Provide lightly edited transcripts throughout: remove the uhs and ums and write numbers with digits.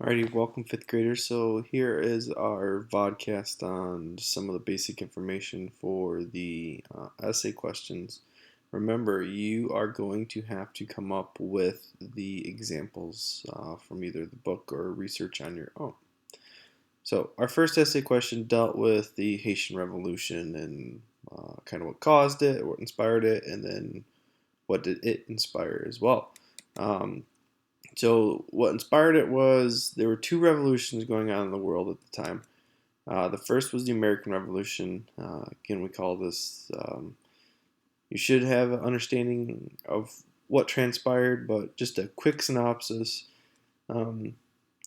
Alrighty, welcome fifth graders. So here is our vodcast on some of the basic information for the essay questions. Remember, you are going to have to come up with the examples from either the book or research on your own. So our first essay question dealt with the Haitian Revolution and kind of what caused it, what inspired it, and then what did it inspire as well. So what inspired it was there were two revolutions going on in the world at the time. The first was the American Revolution. Again, we call this. You should have an understanding of what transpired, but just a quick synopsis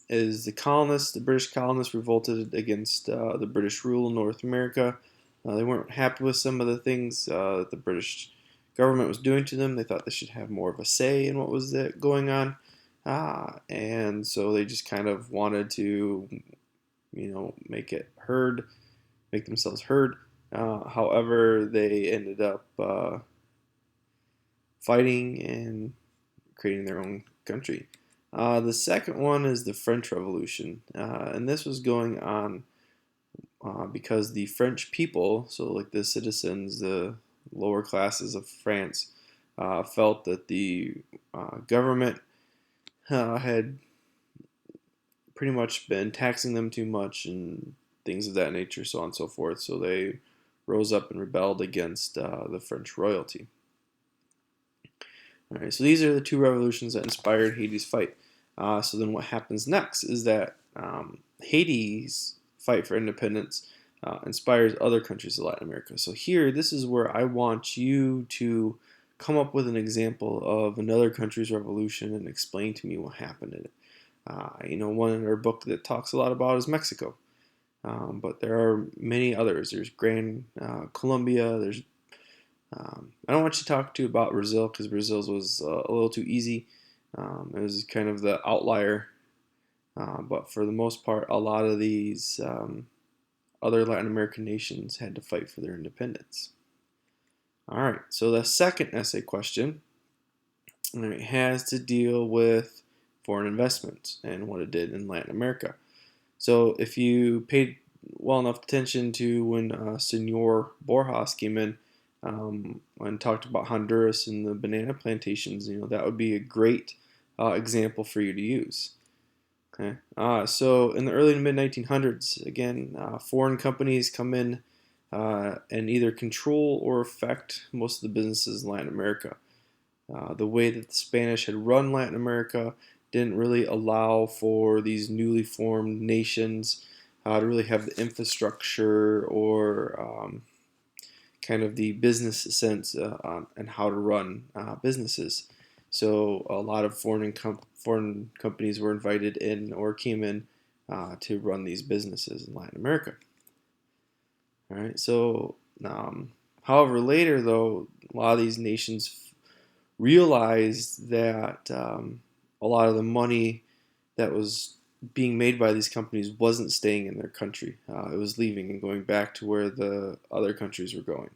is the British colonists revolted against the British rule in North America. They weren't happy with some of the things that the British government was doing to them. They thought they should have more of a say in what was going on. And so they just kind of wanted to, make themselves heard. However, they ended up fighting and creating their own country. The second one is the French Revolution, and this was going on because the French people, so like the citizens, the lower classes of France, felt that the government had pretty much been taxing them too much and things of that nature, so on and so forth. So they rose up and rebelled against the French royalty. All right, so these are the two revolutions that inspired Haiti's fight. So then what happens next is that Haiti's fight for independence inspires other countries of Latin America. So here, this is where I want you to come up with an example of another country's revolution and explain to me what happened in it. One in our book that talks a lot about is Mexico, but there are many others. There's Grand Colombia. I don't want you to talk to about Brazil because Brazil's was a little too easy. It was kind of the outlier, but for the most part, a lot of these other Latin American nations had to fight for their independence. All right, so the second essay question has to deal with foreign investment and what it did in Latin America. So if you paid well enough attention to when Senor Borjas came in and talked about Honduras and the banana plantations, that would be a great example for you to use. Okay, so in the early to mid 1900s, again, foreign companies come in and either control or affect most of the businesses in Latin America. The way that the Spanish had run Latin America didn't really allow for these newly formed nations to really have the infrastructure or kind of the business sense and how to run businesses. So a lot of foreign companies were invited in or came in to run these businesses in Latin America. All right. So, however, later though, a lot of these nations realized that a lot of the money that was being made by these companies wasn't staying in their country. It was leaving and going back to where the other countries were going,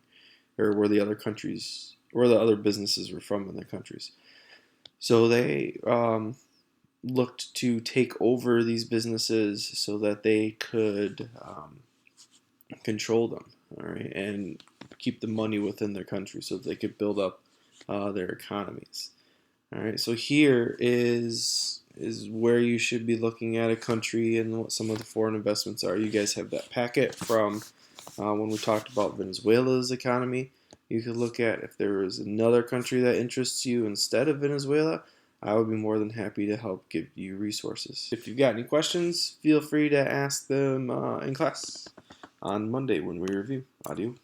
or where the other businesses were from in their countries. So they looked to take over these businesses so that they could control them, all right, and keep the money within their country so that they could build up their economies. All right, so here is where you should be looking at a country and what some of the foreign investments are. You guys have that packet from when we talked about Venezuela's economy. You could look at if there is another country that interests you instead of Venezuela. I would be more than happy to help give you resources. If you've got any questions, feel free to ask them in class on Monday when we review. Adios.